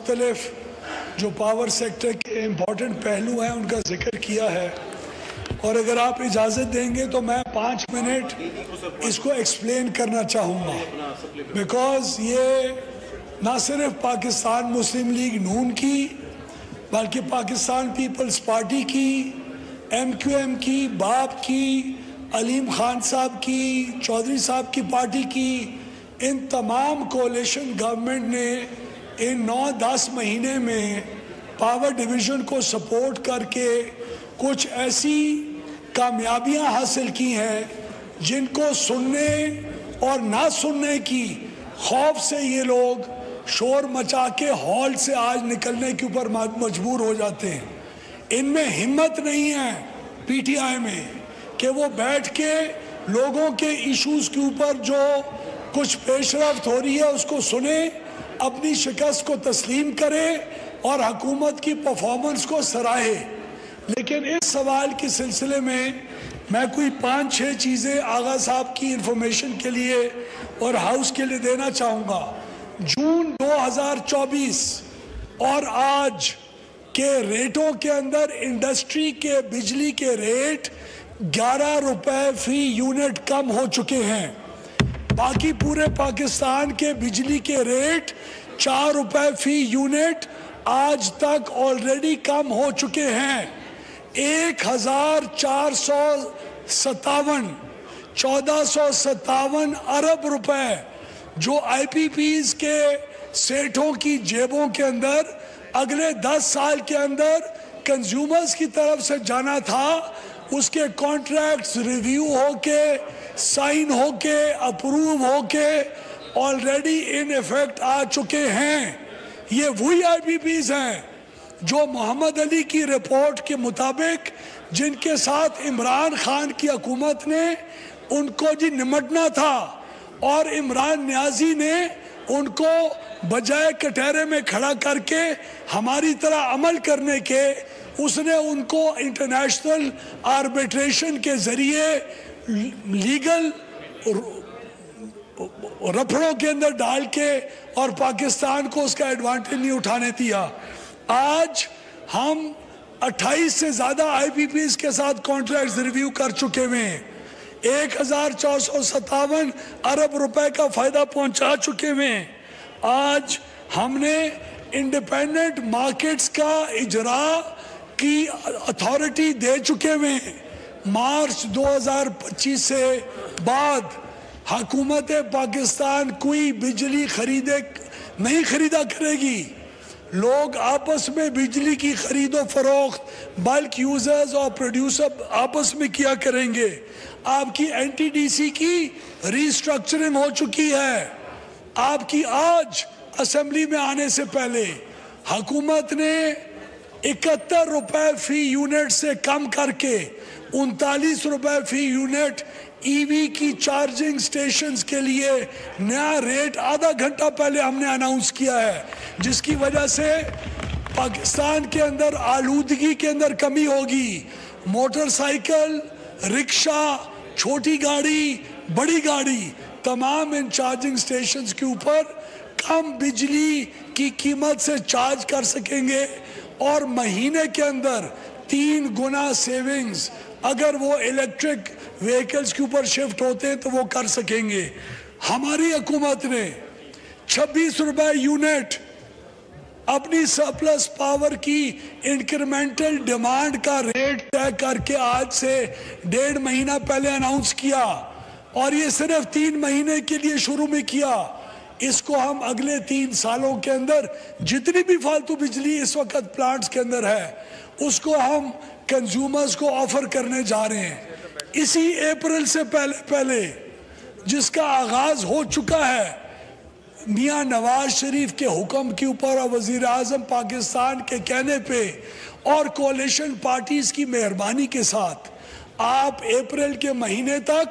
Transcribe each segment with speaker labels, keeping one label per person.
Speaker 1: मुख्तलिफ जो power sector के इम्पॉर्टेंट पहलू हैं उनका जिक्र किया है, और अगर आप इजाज़त देंगे तो मैं 5 मिनट इसको एक्सप्लेन करना चाहूँगा, बिकॉज़ ये ना सिर्फ पाकिस्तान मुस्लिम लीग नून की बल्कि पाकिस्तान पीपल्स पार्टी की, MQM की, बाप की, अलीम खान साहब की, चौधरी साहब की पार्टी की, इन तमाम कोalition गवर्नमेंट ने इन 9-10 महीने में पावर डिवीज़न को सपोर्ट करके कुछ ऐसी कामयाबियां हासिल की हैं जिनको सुनने और ना सुनने की खौफ से ये लोग शोर मचा के हॉल से आज निकलने के ऊपर मजबूर हो जाते हैं। इनमें हिम्मत नहीं है PTI में कि वो बैठ के लोगों के इश्यूज़ के ऊपर जो कुछ पेशरफ्त हो रही है उसको सुने, अपनी शिकस्त को तस्लीम करे और हुकूमत की परफॉर्मेंस को सराहे। लेकिन इस सवाल के सिलसिले में मैं कोई 5-6 चीज़ें आगा साहब की इंफॉर्मेशन के लिए और हाउस के लिए देना चाहूँगा। जून 2024 और आज के रेटों के अंदर इंडस्ट्री के बिजली के रेट 11 रुपए फी यूनिट कम हो चुके हैं। बाकी पूरे पाकिस्तान के बिजली के रेट 4 रुपए फी यूनिट आज तक ऑलरेडी कम हो चुके हैं। 1457 अरब रुपए जो IPPs के सेठों की जेबों के अंदर अगले 10 साल के अंदर कंज्यूमर्स की तरफ से जाना था, उसके कॉन्ट्रैक्ट्स रिव्यू होके, साइन होके, अप्रूव होके ऑलरेडी इन इफेक्ट आ चुके हैं। ये वही IPPs हैं जो मोहम्मद अली की रिपोर्ट के मुताबिक जिनके साथ इमरान खान की हुकूमत ने उनको जी निमटना था, और इमरान न्याजी ने उनको बजाय कटहरे में खड़ा करके हमारी तरह अमल करने के उसने उनको इंटरनेशनल आर्बिट्रेशन के ज़रिए लीगल रफड़ों के अंदर डाल के और पाकिस्तान को उसका एडवांटेज नहीं उठाने दिया। आज हम 28 से ज़्यादा IPPs के साथ कॉन्ट्रैक्ट्स रिव्यू कर चुके हुए हैं, 1457 अरब रुपए का फ़ायदा पहुंचा चुके हुए हैं। आज हमने इंडिपेंडेंट मार्केट्स का इजरा की अथॉरिटी दे चुके हुए हैं। मार्च 2025 से बाद हुकूमत पाकिस्तान कोई बिजली नहीं खरीदा करेगी। लोग आपस में बिजली की खरीदो फरोख्त बल्क यूजर्स और प्रोड्यूसर आपस में किया करेंगे। आपकी NTDC की रीस्ट्रक्चरिंग हो चुकी है। आपकी आज असेंबली में आने से पहले हुकूमत ने 71 रुपए फी यूनिट से कम करके 39 रुपए फी यूनिट EV की चार्जिंग स्टेशंस के लिए नया रेट आधा घंटा पहले हमने अनाउंस किया है, जिसकी वजह से पाकिस्तान के अंदर आलूदगी के अंदर कमी होगी। मोटरसाइकिल, रिक्शा, छोटी गाड़ी, बड़ी गाड़ी तमाम इन चार्जिंग स्टेशंस के ऊपर कम बिजली की कीमत से चार्ज कर सकेंगे और महीने के अंदर 3 गुना सेविंग्स अगर वो इलेक्ट्रिक व्हीकल्स के ऊपर शिफ्ट होते हैं तो वो कर सकेंगे। हमारी हुकूमत ने 26 रुपए यूनिट अपनी सरप्लस पावर की इंक्रीमेंटल डिमांड का रेट तय करके आज से 1.5 महीना पहले अनाउंस किया, और ये सिर्फ 3 महीने के लिए शुरू में किया। इसको हम अगले 3 सालों के अंदर जितनी भी फालतू बिजली इस वक्त प्लांट्स के अंदर है उसको हम कंज्यूमर्स को ऑफर करने जा रहे हैं। इसी अप्रैल से पहले जिसका आगाज हो चुका है मियां नवाज शरीफ के हुक्म के ऊपर और वजीर आज़म पाकिस्तान के कहने पे और कोalition पार्टीज की मेहरबानी के साथ आप अप्रैल के महीने तक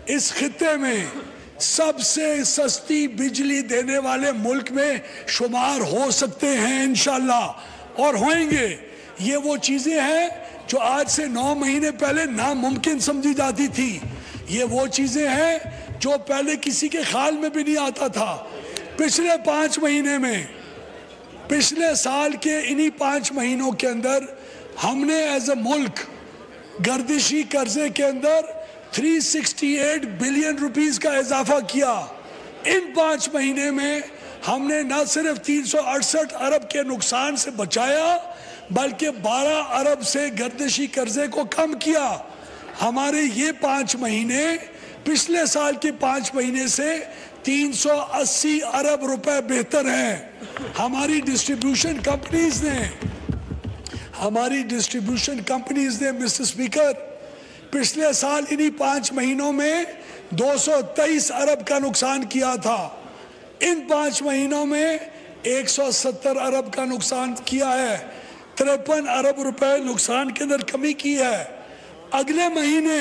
Speaker 1: इस खित्ते में सबसे सस्ती बिजली देने वाले मुल्क में शुमार हो सकते हैं इंशाल्लाह, और होंगे। ये वो चीज़ें हैं जो आज से 9 महीने पहले नामुमकिन समझी जाती थी। ये वो चीज़ें हैं जो पहले किसी के ख्याल में भी नहीं आता था। पिछले 5 महीने में پچھلے سال کے انہی 5 مہینوں کے اندر ہم نے ایز اے ملک گردشی قرضے کے اندر 368 بلین روپیز کا اضافہ کیا. ان 5 مہینے میں ہم نے نہ صرف 368 ارب کے نقصان سے بچایا بلکہ 12 ارب سے گردشی قرضے کو کم کیا. ہمارے یہ 5 مہینے پچھلے سال کے 5 مہینے سے 380 ارب روپے بہتر ہیں. ہماری ڈسٹریبیوشن کمپنیز نے مسٹر اسپیکر پچھلے سال انہی 5 مہینوں میں 223 ارب کا نقصان کیا تھا. ان 5 مہینوں میں 170 ارب کا نقصان کیا ہے. 53 ارب روپے نقصان کے اندر کمی کی ہے. اگلے مہینے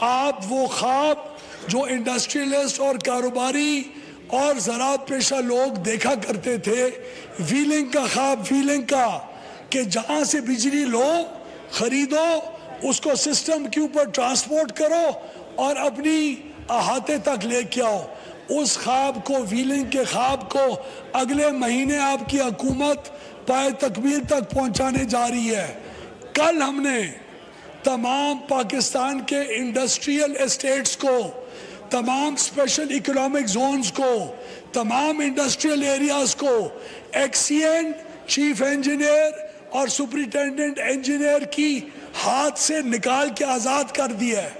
Speaker 1: آپ وہ خواب جو انڈسٹریلسٹ اور کاروباری اور زراعت پیشہ لوگ دیکھا کرتے تھے، ویلنگ کا خواب، ویلنگ کا، کہ جہاں سے بجلی لو، خریدو، اس کو سسٹم کے اوپر ٹرانسپورٹ کرو اور اپنی احاطے تک لے کے آؤ، اس خواب کو، ویلنگ کے خواب کو اگلے مہینے آپ کی حکومت پائے تکمیل تک پہنچانے جا رہی ہے. کل ہم نے تمام پاکستان کے انڈسٹریل اسٹیٹس کو، تمام اسپیشل اکنامک زونز کو، تمام انڈسٹریل ایریاز کو ایکسین، چیف انجینئر اور سپرنٹینڈنٹ انجینئر کی ہاتھ سے نکال کے آزاد کر دیا ہے.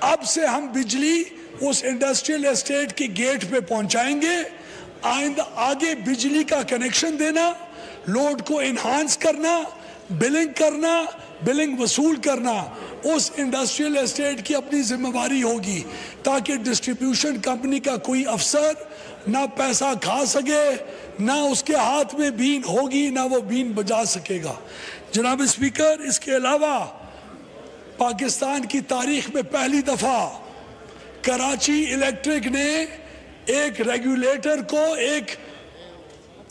Speaker 1: اب سے ہم بجلی اس انڈسٹریل اسٹیٹ کی گیٹ پہ پہنچائیں گے. آئندہ آگے بجلی کا کنیکشن دینا، لوڈ کو انہانس کرنا، بلنگ وصول کرنا اس انڈسٹریل اسٹیٹ کی اپنی ذمہ داری ہوگی، تاکہ ڈسٹریبیوشن کمپنی کا کوئی افسر نہ پیسہ کھا سکے، نہ اس کے ہاتھ میں بین ہوگی، نہ وہ بین بجا سکے گا. جناب اسپیکر، اس کے علاوہ پاکستان کی تاریخ میں پہلی دفعہ کراچی الیکٹرک نے ایک ریگولیٹر کو ایک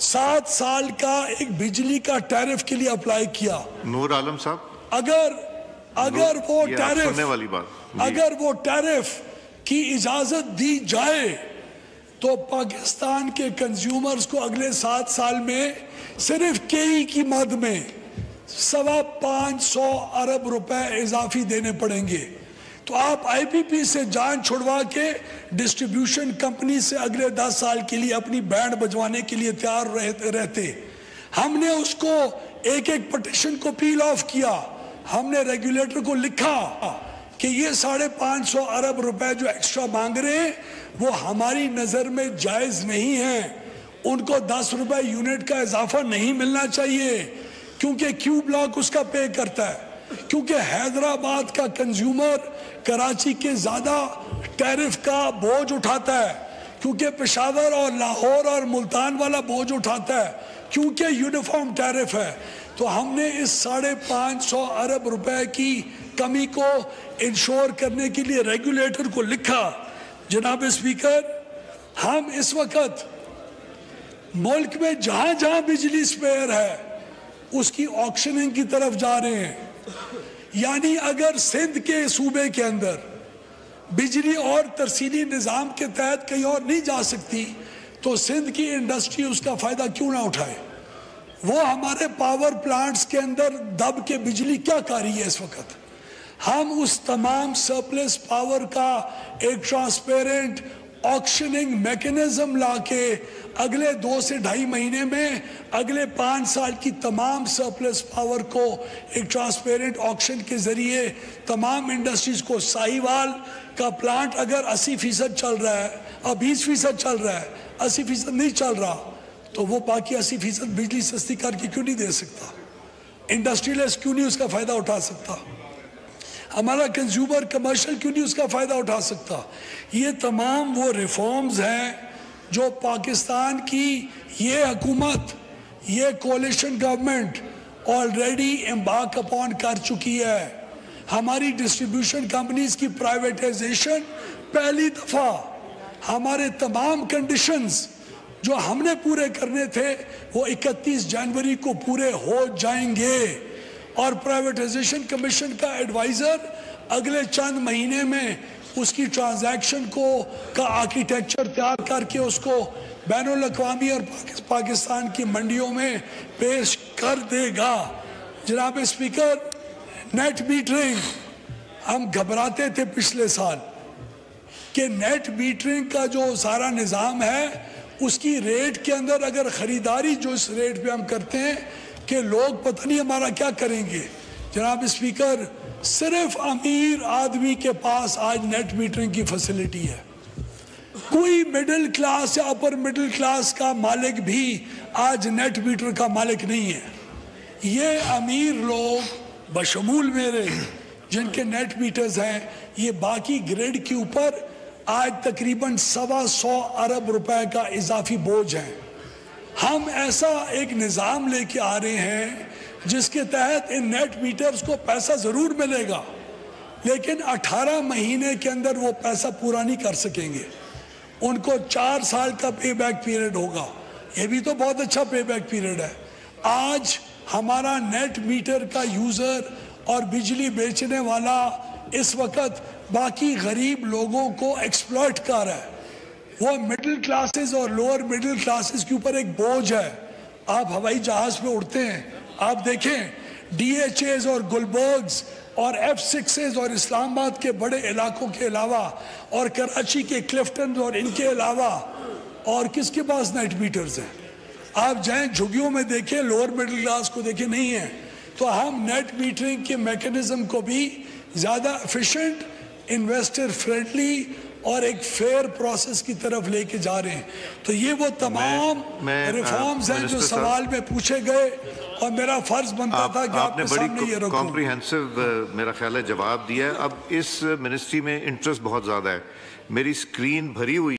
Speaker 1: 7 سال کا ایک بجلی کا ٹیرف کے لیے اپلائی کیا.
Speaker 2: نور عالم صاحب،
Speaker 1: اگر وہ ٹیرف کی اجازت دی جائے تو پاکستان کے کنزیومرز کو اگلے 7 سال میں صرف کئی کی مد میں 550 ارب روپے اضافی دینے پڑیں گے. تو آپ آئی پی پی سے جان چھڑوا کے ڈسٹریبیوشن کمپنی سے اگلے 10 سال کے لیے اپنی بینڈ بجوانے کے لیے تیار رہتے. ہم نے اس کو ایک پٹیشن کو پیل آف کیا. ہم نے ریگولیٹر کو لکھا کہ یہ 550 ارب روپے جو ایکسٹرا مانگ رہے ہیں وہ ہماری نظر میں جائز نہیں ہیں. ان کو 10 روپے یونٹ کا اضافہ نہیں ملنا چاہیے، کیونکہ کیو بلاک اس کا پے کرتا ہے. کیونکہ حیدرآباد کا کنزیومر کراچی کے زیادہ ٹیرف کا بوجھ اٹھاتا ہے، کیونکہ پشاور اور لاہور اور ملتان والا بوجھ اٹھاتا ہے، کیونکہ یونیفارم ٹیرف ہے. تو ہم نے اس 550 ارب روپے کی کمی کو انشور کرنے کے لیے ریگولیٹر کو لکھا. جناب اسپیکر، ہم اس وقت ملک میں جہاں جہاں بجلی اسپیئر ہے اس کی آکشننگ کی طرف جا رہے ہیں. یعنی اگر سندھ کے صوبے کے اندر بجلی اور ترسیلی نظام کے تحت کہیں اور نہیں جا سکتی تو سندھ کی انڈسٹری اس کا فائدہ کیوں نہ اٹھائے؟ وہ ہمارے پاور پلانٹس کے اندر دب کے بجلی کیا کر رہی ہے اس وقت؟ ہم اس تمام سرپلس پاور کا ایک ٹرانسپیرنٹ آکشننگ میکنزم لا کے اگلے 2 سے 2.5 مہینے میں اگلے 5 سال کی تمام سرپلس پاور کو ایک ٹرانسپیرنٹ آکشن کے ذریعے تمام انڈسٹریز کو، ساہیوال کا پلانٹ اگر 80% چل رہا ہے، اب 20% چل رہا ہے، 80% نہیں چل رہا، تو وہ باقی 80% بجلی سستی کر کے کیوں نہیں دے سکتا؟ انڈسٹریلسٹ کیوں نہیں اس کا فائدہ اٹھا سکتا؟ ہمارا کنزیومر کمرشل کیوں نہیں اس کا فائدہ اٹھا سکتا؟ یہ تمام وہ ریفارمز ہیں جو پاکستان کی یہ حکومت، یہ coalition government already embark upon کر چکی ہے. ہماری ڈسٹریبیوشن کمپنیز کی پرائیویٹائزیشن پہلی دفعہ، ہمارے تمام کنڈیشنز جو ہم نے پورے کرنے تھے وہ 31 جنوری کو پورے ہو جائیں گے. اور پرائیویٹائزیشن کمیشن کا ایڈوائزر اگلے چند مہینے میں اس کی ٹرانزیکشن کا آرکیٹیکچر تیار کر کے اس کو बैनुल अक़वामी और पाकिस्तान की मंडियों में पेश कर देगा। जनाब स्पीकर, नेट मीटरिंग, हम घबराते थे पिछले साल कि नेट मीटरिंग का जो सारा निज़ाम है उसकी रेट के अंदर अगर ख़रीदारी जो इस रेट पे हम करते हैं कि लोग पता नहीं हमारा क्या करेंगे। जनाब स्पीकर, सिर्फ अमीर आदमी के पास आज नेट मीटरिंग की फैसिलिटी है। कोई मिडिल क्लास या अपर मिडिल क्लास का मालिक भी आज नेट मीटर का मालिक नहीं है। ये अमीर लोग बशमूल मेरे जिनके नेट मीटर्स हैं, ये बाकी ग्रिड के ऊपर आज तकरीबन 125 अरब रुपए का इजाफी बोझ है। हम ऐसा एक निज़ाम लेके आ रहे हैं जिसके तहत इन नेट मीटर्स को पैसा ज़रूर मिलेगा, लेकिन 18 महीने के अंदर वो पैसा पूरा नहीं कर सकेंगे। उनको 4 साल का पे बैक पीरियड होगा। ये भी तो बहुत अच्छा पे बैक पीरियड है। आज हमारा नेट मीटर का यूज़र और बिजली बेचने वाला इस वक्त बाकी गरीब लोगों को एक्सप्लॉइट कर रहा है। वो मिडिल क्लासेस और लोअर मिडिल क्लासेस के ऊपर एक बोझ है। आप हवाई जहाज़ पे उड़ते हैं, आप देखें DHAs और गुलबर्ग्स और F6s और इस्लामाबाद के बड़े इलाकों के अलावा और कराची के क्लिफ्टन और इनके अलावा और किसके पास नेट मीटर्स हैं? आप जाएं झुग्गियों में देखें, लोअर मिडिल क्लास को देखें, नहीं है। तो हम नेट मीटरिंग के मैकेनिज्म को भी ज़्यादा एफिशिएंट, इन्वेस्टर फ्रेंडली और एक फेयर प्रोसेस की तरफ लेके जा रहे हैं। तो ये वो तमाम रिफॉर्म्स हैं जो सवाल में पूछे गए और मेरा फर्ज बनता था कि आपने बड़ी
Speaker 2: कॉम्प्रिहेंसिव मेरा ख्याल है जवाब दिया है। अब इस मिनिस्ट्री में इंटरेस्ट बहुत ज़्यादा है, मेरी स्क्रीन भरी हुई